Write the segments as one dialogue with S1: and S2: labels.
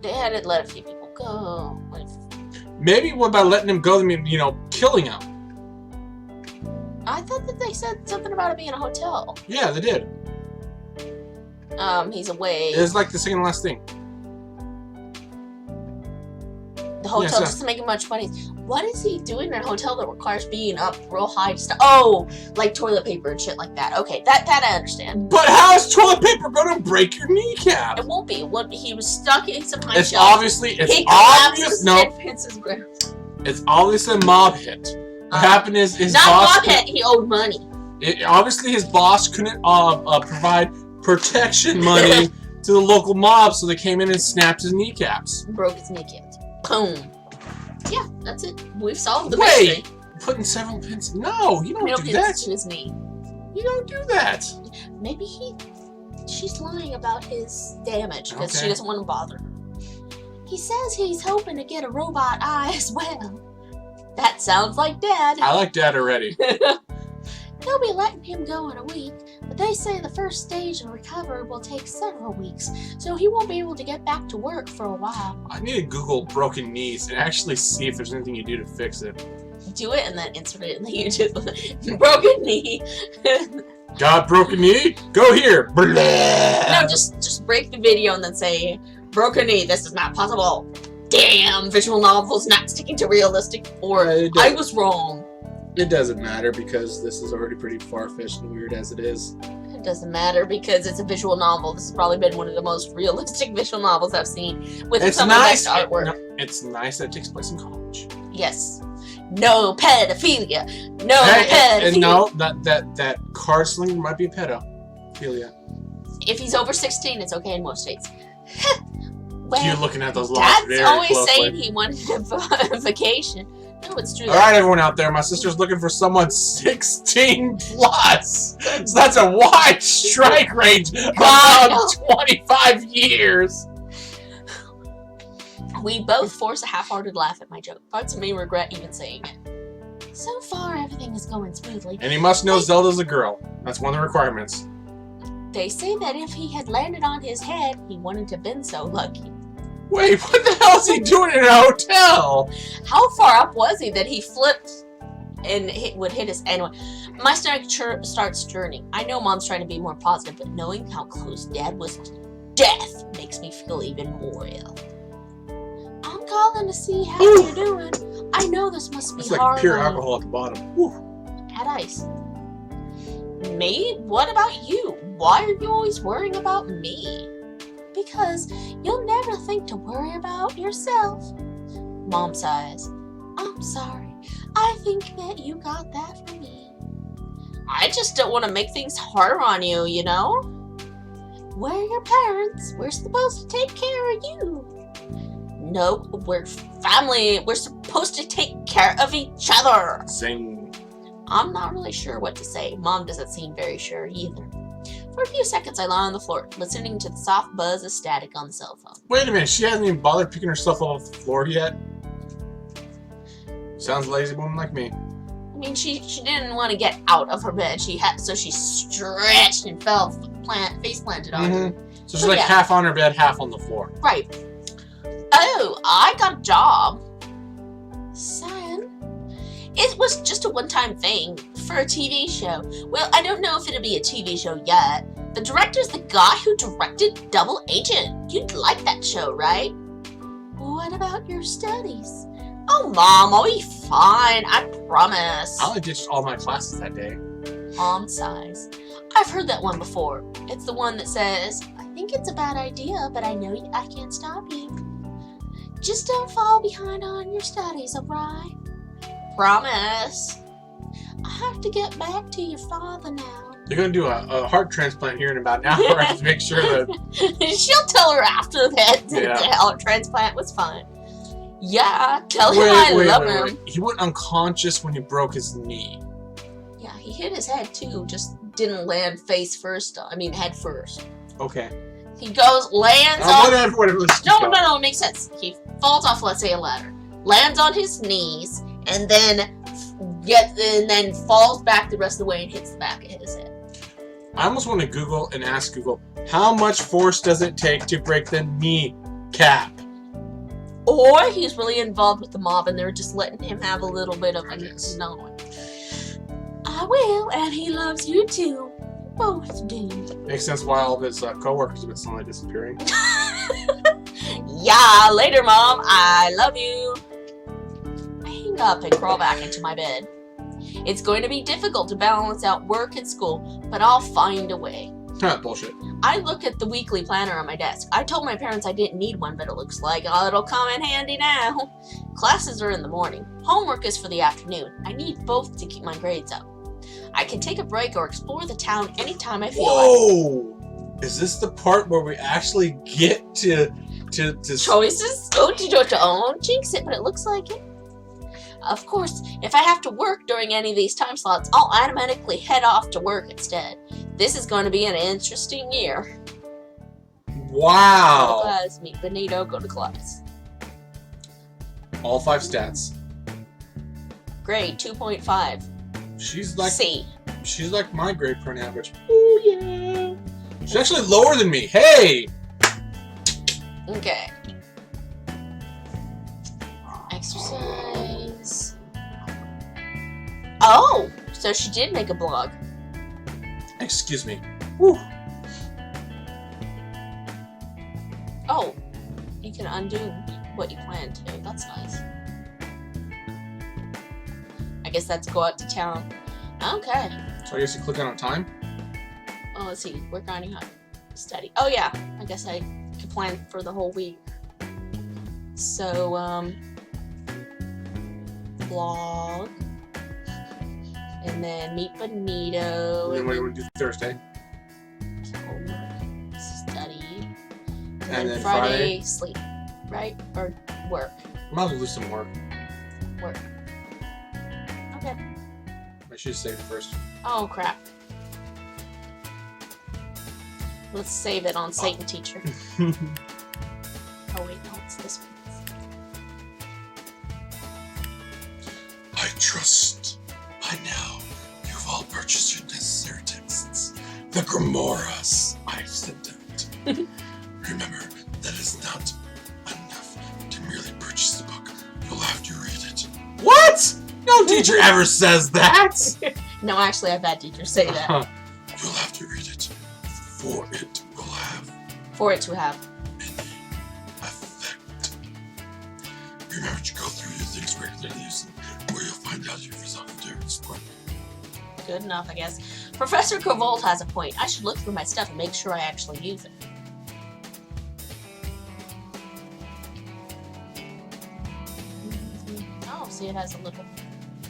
S1: They had to let a few people go.
S2: Maybe what about letting him go, they mean, killing him.
S1: I thought that they said something about it being a hotel.
S2: Yeah, they did.
S1: He's away.
S2: It was like the second last thing.
S1: The hotel doesn't make much money. What is he doing in a hotel that requires being up real high stuff? Oh, like toilet paper and shit like that. Okay, that I understand.
S2: But how is toilet paper going to break your kneecap?
S1: It won't be. It won't be. He was stuck in some high
S2: It's
S1: shelf.
S2: obviously, it's obviously a mob hit. What happened is his boss...
S1: Not mob hit, he owed money.
S2: Obviously his boss couldn't provide protection money to the local mob, so they came in and snapped his kneecaps.
S1: Broke his kneecaps. Boom. Yeah, that's it. We've solved the mystery.
S2: Putting several pins... No, you don't do that.
S1: To his knee.
S2: You don't do that.
S1: Maybe she's lying about his damage because she doesn't want to bother her. He says he's hoping to get a robot eye as well. That sounds like Dad.
S2: I like Dad already.
S1: They'll be letting him go in a week, but they say the first stage of recovery will take several weeks, so he won't be able to get back to work for a while.
S2: I need to Google broken knees and actually see if there's anything you do to fix it.
S1: Do it and then insert it in the YouTube. Broken knee.
S2: Got broken knee? Go here. Blah.
S1: No, just break the video and then say, broken knee, this is not possible. Damn, visual novels not sticking to realistic, or I was wrong.
S2: It doesn't matter because this is already pretty far-fetched and weird as it is.
S1: It doesn't matter because it's a visual novel. This has probably been one of the most realistic visual novels I've seen with some of the best artwork.
S2: It's nice that it takes place in college.
S1: Yes. No pedophilia. No pedophilia.
S2: And no, that card slinger might be pedophilia.
S1: If he's over 16, it's okay in most states.
S2: Well, you're looking at those laws
S1: very closely. Dad's always saying he wanted a vacation. No, it's true.
S2: Alright, everyone out there, my sister's looking for someone 16 plus. So that's a wide strike range of about 25 years.
S1: We both force a half-hearted laugh at my joke. Parts of me regret even saying it. So far, everything is going smoothly.
S2: And he must know Zelda's a girl. That's one of the requirements.
S1: They say that if he had landed on his head, he wouldn't have been so lucky.
S2: Wait, what the hell is he doing in a hotel?
S1: How far up was he that he flipped and would hit his... Anyway, my stomach starts churning. I know Mom's trying to be more positive, but knowing how close Dad was to death makes me feel even more ill. I'm calling to see how you're doing. I know this must be hard.
S2: It's like pure alcohol at the bottom. Woo.
S1: Add ice. Me? What about you? Why are you always worrying about me? Because you'll never think to worry about yourself. Mom sighs. I'm sorry. I think that you got that from me. I just don't want to make things harder on you, you know? We're your parents. We're supposed to take care of you. Nope, we're family. We're supposed to take care of each other.
S2: Same.
S1: I'm not really sure what to say. Mom doesn't seem very sure either. For a few seconds, I lie on the floor, listening to the soft buzz of static on the cell phone.
S2: Wait a minute, she hasn't even bothered picking herself up off the floor yet? Sounds lazy woman like me.
S1: I mean, she didn't want to get out of her bed. So she stretched and fell face planted on her.
S2: So she's like half on her bed, half on the floor.
S1: Right. Oh, I got a job. Son, it was just a one-time thing for a TV show. Well, I don't know if it'll be a TV show yet. The director's the guy who directed Double Agent. You'd like that show, right? What about your studies? Oh, Mom, I'll be fine. I promise.
S2: I only ditched all my classes that day.
S1: Mom sighs. I've heard that one before. It's the one that says, I think it's a bad idea, but I know I can't stop you. Just don't fall behind on your studies, alright? Promise. I have to get back to your father now.
S2: They're going to do a heart transplant here in about an hour. I have to make sure that...
S1: She'll tell her after that the heart transplant was fine. Yeah, tell him I love him.
S2: He went unconscious when he broke his knee.
S1: Yeah, he hit his head too, just didn't land head first.
S2: Okay.
S1: He lands on...
S2: Whatever.
S1: No, it makes sense. He falls off, let's say, a ladder. Lands on his knees, and then falls back the rest of the way and hits the back of his head.
S2: I almost want to Google and ask Google, how much force does it take to break the kneecap?
S1: Or he's really involved with the mob and they're just letting him have a little bit of knowing. I will, and he loves you too. Both do.
S2: Makes sense why all of his co-workers have been suddenly disappearing.
S1: Yeah, later, Mom. I love you. I hang up and crawl back into my bed. It's going to be difficult to balance out work and school, but I'll find a way.
S2: Bullshit.
S1: I look at the weekly planner on my desk. I told my parents I didn't need one, but it looks like it'll come in handy now. Classes are in the morning. Homework is for the afternoon. I need both to keep my grades up. I can take a break or explore the town anytime I feel like.
S2: Whoa! Is this the part where we actually get to
S1: choices? Oh, don't jinx it, but it looks like it. Of course, if I have to work during any of these time slots, I'll automatically head off to work instead. This is going to be an interesting year.
S2: Wow!
S1: Class, meet Benito, go to class.
S2: All 5 stats.
S1: Grade 2.5.
S2: She's like
S1: C.
S2: She's like my grade point average. Oh yeah. She's actually lower than me. Hey.
S1: Okay. Exercise. Oh, so she did make a blog.
S2: Excuse me. Whew.
S1: Oh, you can undo what you planned to. That's nice. I guess that's go out to town. Okay.
S2: So I guess you click on time?
S1: Oh, let's see. Work on your study. Oh, yeah. I guess I could plan for the whole week. So, blog. And then meet Benito.
S2: And then what do you want to do Thursday?
S1: Homework. Study.
S2: And then
S1: Friday, sleep. Right? Or work.
S2: Might as well do some work.
S1: Work. Okay.
S2: I should save it first.
S1: Oh, crap. Let's save it on Satan Teacher. Oh, wait, no, it's this one.
S3: I trust by now you've all purchased your necessary texts. The Grimoras I sent out. Remember, that is not enough to merely purchase the book. You'll have to read it.
S2: What? No teacher ever says that!
S1: No, actually, I've had teachers say that.
S3: You'll have to read it, for it will have
S1: For it to have.
S3: any effect. Remember to go through your things regularly, where you'll find out your result of your score.
S1: Good enough, I guess. Professor Kovold has a point. I should look through my stuff and make sure I actually use it. Oh, see, it has a little...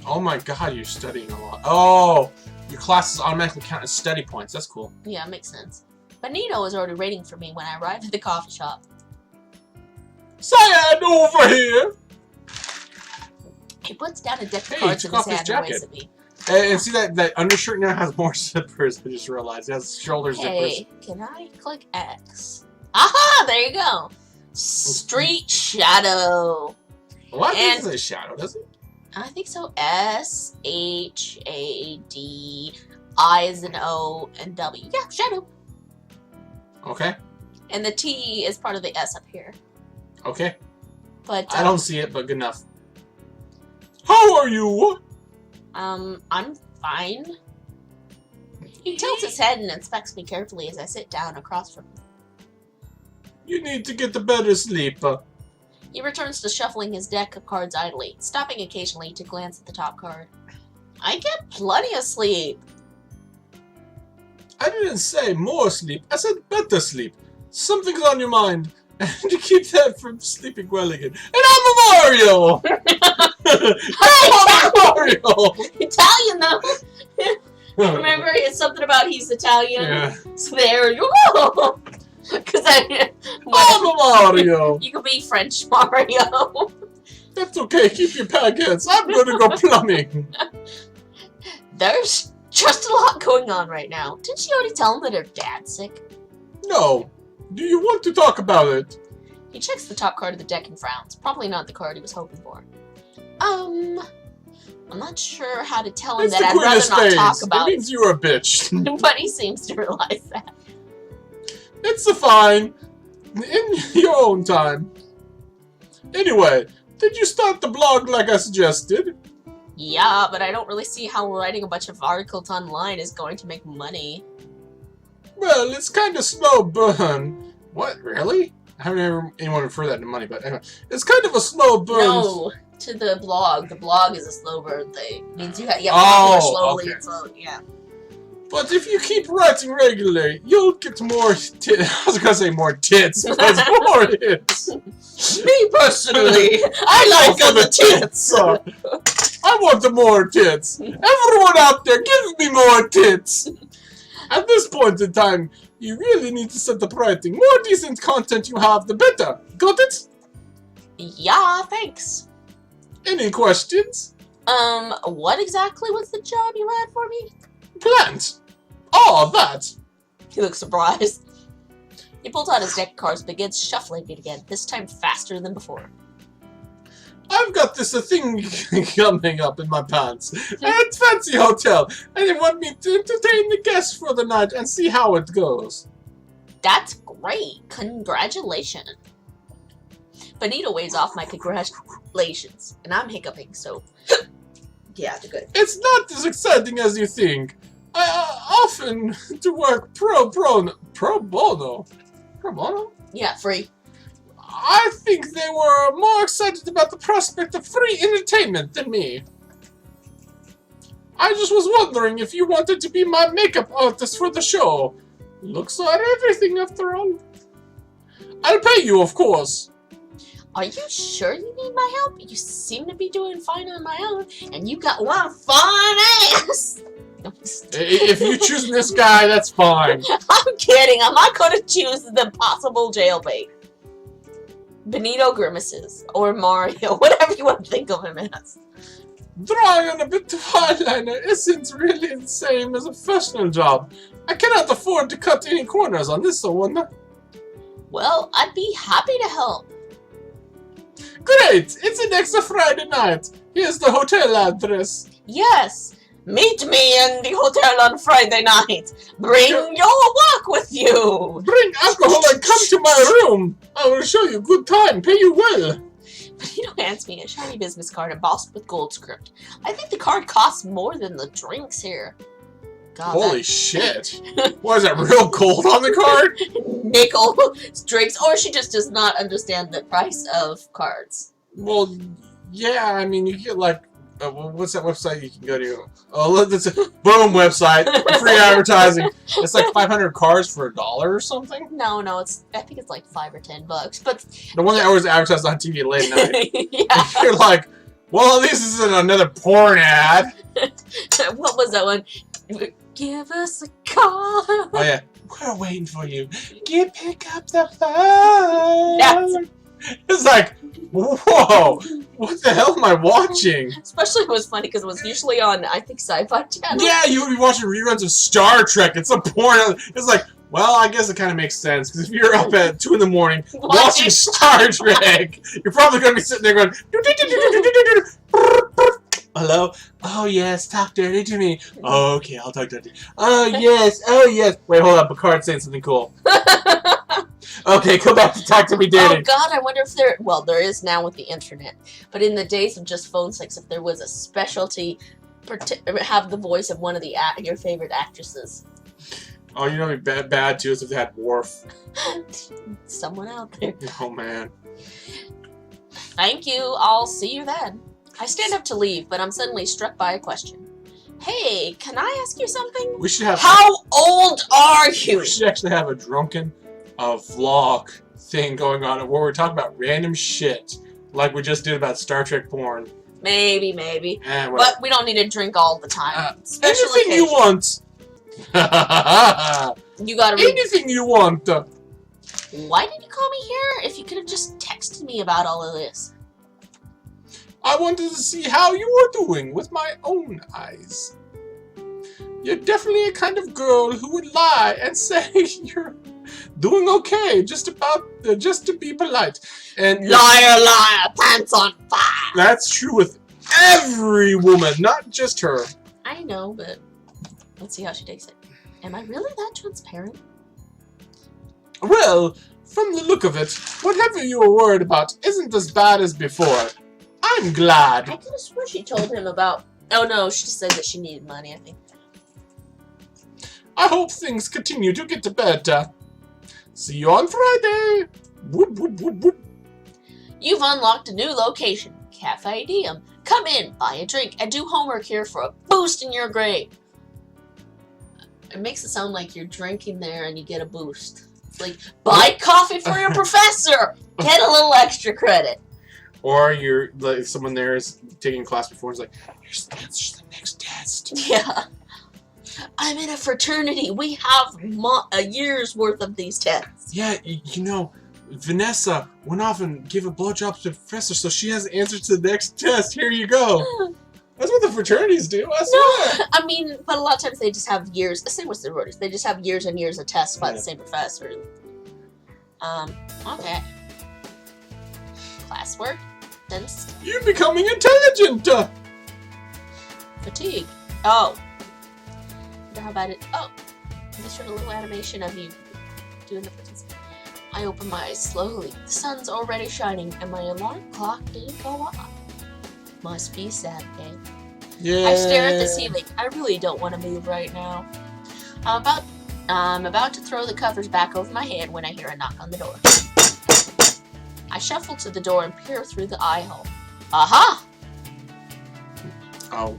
S2: Oh my god, you're studying a lot. Oh! Your classes automatically count as study points. That's cool.
S1: Yeah, makes sense. Benito is already waiting for me when I arrive at the coffee shop.
S2: Cyan over here!
S1: He puts down a deck of
S2: Hey,
S1: cards
S2: he
S1: in
S2: took
S1: his
S2: off his
S1: hand and waves
S2: jacket.
S1: at me.
S2: And see that undershirt now has more zippers. I just realized it has shoulder
S1: Hey,
S2: zippers.
S1: can I click X? Aha! There you go! Street Shadow!
S2: Well, I think
S1: And-
S2: it's a shadow, does it?
S1: I think so. S-H-A-D, I is an O, and W. Yeah, Shadow.
S2: Okay.
S1: And the T is part of the S up here.
S2: Okay.
S1: But,
S2: I don't see it, but good enough. How are you?
S1: I'm fine. He tilts his head and inspects me carefully as I sit down across from him.
S2: You need to get a better sleep.
S1: He returns to shuffling his deck of cards idly, stopping occasionally to glance at the top card. I get plenty of sleep.
S2: I didn't say more sleep. I said better sleep. Something's on your mind. And to keep that from sleeping well again. And I'm a Mario! I'm a Mario!
S1: Italian, though. Remember, it's something about he's Italian.
S2: Yeah.
S1: So there you go. Because
S2: I'm a Mario!
S1: you could be French Mario.
S2: That's okay, keep your packets. I'm gonna go plumbing.
S1: There's just a lot going on right now. Didn't she already tell him that her dad's sick?
S2: No. Do you want to talk about it?
S1: He checks the top card of the deck and frowns. Probably not the card he was hoping for. I'm not sure how to tell him
S2: It's
S1: that
S2: the
S1: I'd
S2: Queen
S1: rather
S2: of
S1: not
S2: Spades.
S1: talk
S2: It
S1: about it.
S2: means you're a bitch.
S1: But he seems to realize that.
S2: It's fine. In your own time.
S3: Anyway, did you start the blog like I suggested?
S1: Yeah, but I don't really see how writing a bunch of articles online is going to make money.
S3: Well, it's kind of slow burn. What, really? I haven't heard anyone refer that to money, but anyway. It's kind of a slow burn.
S1: No, to the blog. The blog is a slow burn thing. It means you have to
S3: Oh,
S1: slowly
S3: okay.
S1: and slowly, yeah.
S3: But if you keep writing regularly, you'll get more tits. I was gonna say more tits, but it's more hits.
S1: Me personally, I like
S3: for
S1: the tits.
S3: I want the more tits. Everyone out there, give me more tits. At this point in time, you really need to set up writing. More decent content you have, the better. Got it?
S1: Yeah, thanks.
S3: Any questions?
S1: What exactly was the job you had for me?
S3: Plant. Oh, that.
S1: He looks surprised. He pulls out his deck of cards and begins shuffling it again, this time faster than before.
S3: I've got this thing coming up in my pants. At fancy hotel, and they want me to entertain the guests for the night and see how it goes.
S1: That's great. Congratulations. Benito waves off my congratulations, and I'm hiccuping, so yeah, they're good.
S3: It's not as exciting as you think. I often to work pro bono. Pro bono?
S1: Yeah, free.
S3: I think they were more excited about the prospect of free entertainment than me. I just was wondering if you wanted to be my makeup artist for the show. Looks like everything after all. I'll pay you, of course.
S1: Are you sure you need my help? You seem to be doing fine on my own, and you got one fine ass!
S3: If you choose this guy, that's fine.
S1: I'm kidding, I'm not going to choose the possible jailbait. Benito grimaces, or Mario, whatever you want to think of him as.
S3: Drawing on a bit of eyeliner isn't really the same as a professional job. I cannot afford to cut any corners on this one.
S1: Well, I'd be happy to help.
S3: Great! It's an extra Friday night. Here's the hotel address.
S1: Yes, meet me in the hotel on Friday night. Bring your work with you.
S3: Bring alcohol and come to my room. I will show you good time. Pay you well.
S1: Benito hands me a shiny business card embossed with gold script. I think the card costs more than the drinks here. God,
S3: Holy shit. What is that, real gold on the card?
S1: nickel drinks, or she just does not understand the price of cards.
S3: Well, yeah, I mean, you get like, what's that website you can go to? Oh, that's a boom website, free advertising. It's like 500 cards for $1 or something.
S1: No, I think it's like $5 or $10, but
S3: The one that always advertised on TV late night.
S1: yeah.
S3: You're like, well, at least this isn't another porn ad.
S1: What was that one? Give us a call.
S3: Oh yeah, we're waiting for you. Pick up the phone.
S1: That's-
S3: It's like, whoa, what the hell am I watching?
S1: Especially it was funny because it was usually on, I think, Sci-Fi Channel.
S3: Yeah, you would be watching reruns of Star Trek. It's a porn. It's like, well, I guess it kind of makes sense because if you're up at 2 in the morning watching Star Trek, you're probably going to be sitting there going, hello? Oh, yes, talk dirty to me. Oh, okay, I'll talk dirty. Oh, yes, oh, yes. Wait, hold up, Picard's saying something cool. Okay, come back to talk to me dirty.
S1: Oh God, I wonder if there. Well, there is now with the internet, but in the days of just phone sex, if there was a specialty, have the voice of one of the your favorite actresses.
S3: Oh, you know what would be bad too is if they had Worf.
S1: Someone out there.
S3: Oh man.
S1: Thank you. I'll see you then. I stand up to leave, but I'm suddenly struck by a question. Hey, can I ask you something?
S3: We should have.
S1: How old are you?
S3: We should actually have a drunken vlog thing going on where we're talking about random shit, like we just did about Star Trek porn.
S1: Maybe. But we don't need to drink all the time. Special
S3: Anything you want.
S1: You gotta read.
S3: Anything you want.
S1: Why did you call me here if you could have just texted me about all of this?
S3: I wanted to see how you were doing with my own eyes. You're definitely a kind of girl who would lie and say you're doing okay, just to be polite. And
S1: Liar, pants on fire.
S3: that's true with every woman, not just her.
S1: I know, but let's see how she takes it. Am I really that transparent?
S3: Well,
S2: From the look of it, whatever you were worried about isn't as bad as before. I'm glad.
S1: I could have sworn she told him about... Oh no, she just said that she needed money, I think.
S2: I hope things continue to get better. See you on Friday. Whoop, whoop, whoop, whoop.
S1: You've unlocked a new location, Cafe Diem. Come in, buy a drink, and do homework here for a boost in your grade. It makes it sound like you're drinking there and you get a boost. It's like, buy coffee for your professor! Get a little extra credit.
S2: Or you're like someone there is taking a class before and is like, here's the answers to the next test.
S1: Yeah. I'm in a fraternity. We have a year's worth of these tests.
S2: Yeah, you know, Vanessa went off and gave a blowjob to the professor, so she has the answer to the next test. Here you go. That's what the fraternities do. I swear.
S1: No, I mean, but a lot of times they just have years. The same with sororities. They just have years and years of tests by the same professor. Okay. Classwork. Then
S2: You're becoming intelligent.
S1: fatigue. Oh. How about it? Oh. Just showed a little animation of you doing the buttons. I open my eyes slowly. The sun's already shining, and my alarm clock didn't go off. Must be sad day.
S2: Yeah.
S1: I stare at the ceiling. I really don't want to move right now. I'm about to throw the covers back over my head when I hear a knock on the door. I shuffle to the door and peer through the eye hole. Aha!
S2: Oh.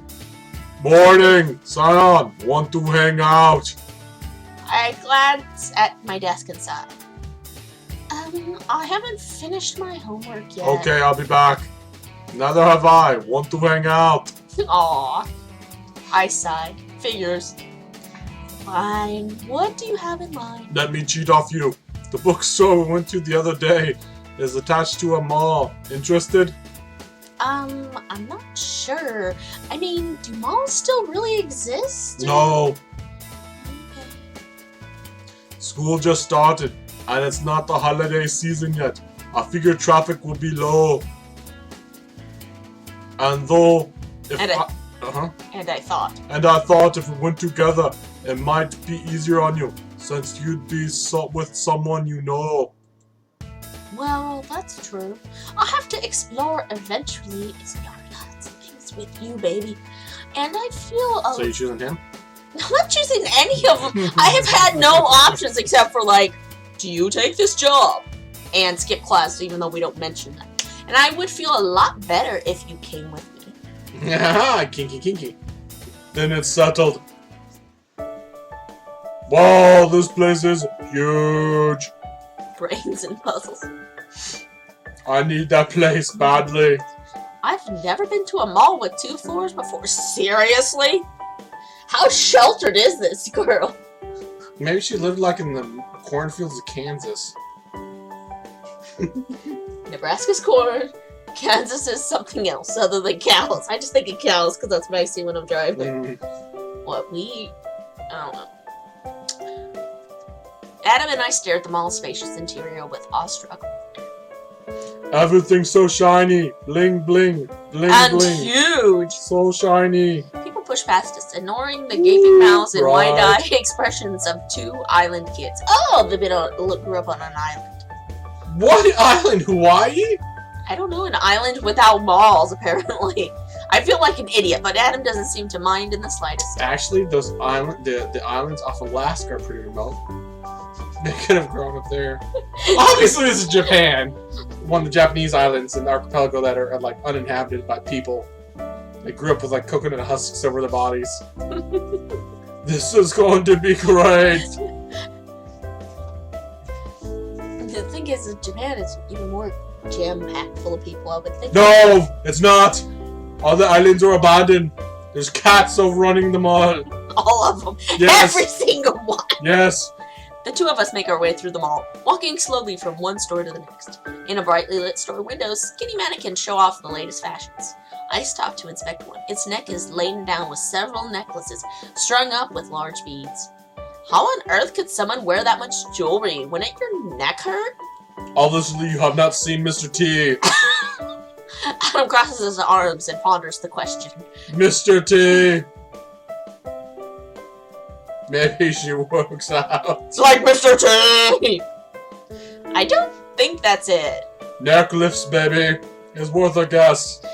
S2: Morning, Sion. Want to hang out?
S1: I glance at my desk inside. I haven't finished my homework yet.
S2: Okay, I'll be back. Neither have I. Want to hang out?
S1: Aw. I sighed. Figures. Fine. What do you have in mind?
S2: Let me cheat off you. The bookstore we went to the other day is attached to a mall. Interested?
S1: I'm not sure. I mean, do malls still really exist?
S2: No.
S1: Okay.
S2: School just started, and it's not the holiday season yet. I figure traffic will be low. And though, if
S1: And
S2: and
S1: I thought.
S2: I thought if we went together, it might be easier on you, since you'd be with someone you know.
S1: Well, that's true. I'll have to explore eventually. Explore lots of things with you, baby. And I feel
S2: So you choosing him?
S1: I'm not choosing any of them. I have had no options except for, like, do you take this job? And skip class, even though we don't mention that. And I would feel a lot better if you came with me.
S2: Yeah, kinky, kinky. Then it's settled. Wow, this place is huge.
S1: Brains and puzzles.
S2: I need that place badly.
S1: I've never been to a mall with 2 floors before. Seriously? How sheltered is this girl?
S2: Maybe she lived like in the cornfields of Kansas.
S1: Nebraska's corn. Kansas is something else other than cows. I just think of cows because that's what I see when I'm driving. What we... I don't know. Adam and I stare at the mall's spacious interior with awestruck.
S2: Everything's so shiny. Bling, bling. Bling,
S1: And
S2: bling.
S1: huge!
S2: So shiny.
S1: People push past us, ignoring the gaping mouths and
S2: Right.
S1: wide-eyed expressions of 2 island kids. Oh, they grew up on an island.
S2: What island? Hawaii?
S1: I don't know, an island without malls, apparently. I feel like an idiot, but Adam doesn't seem to mind in the slightest.
S2: Actually, those the islands off Alaska are pretty remote. They could have grown up there. Obviously, this is Japan. One of the Japanese islands in the archipelago that are like uninhabited by people. They grew up with like coconut husks over their bodies. This is going to be great.
S1: The thing is, that Japan is even more jam-packed full of people, I would think.
S2: No, it's not. All the islands are abandoned. There's cats overrunning them all.
S1: All of them.
S2: Yes.
S1: Every single one.
S2: Yes.
S1: The 2 of us make our way through the mall, walking slowly from one store to the next. In a brightly lit store window, skinny mannequins show off the latest fashions. I stop to inspect one. Its neck is laden down with several necklaces, strung up with large beads. How on earth could someone wear that much jewelry? Wouldn't your neck hurt?
S2: Obviously, you have not seen Mr. T.
S1: Adam crosses his arms and ponders the question.
S2: Mr. T. Maybe she works out.
S1: It's like Mr. T! I don't think that's it.
S2: Neck lifts, baby. It's worth a guess.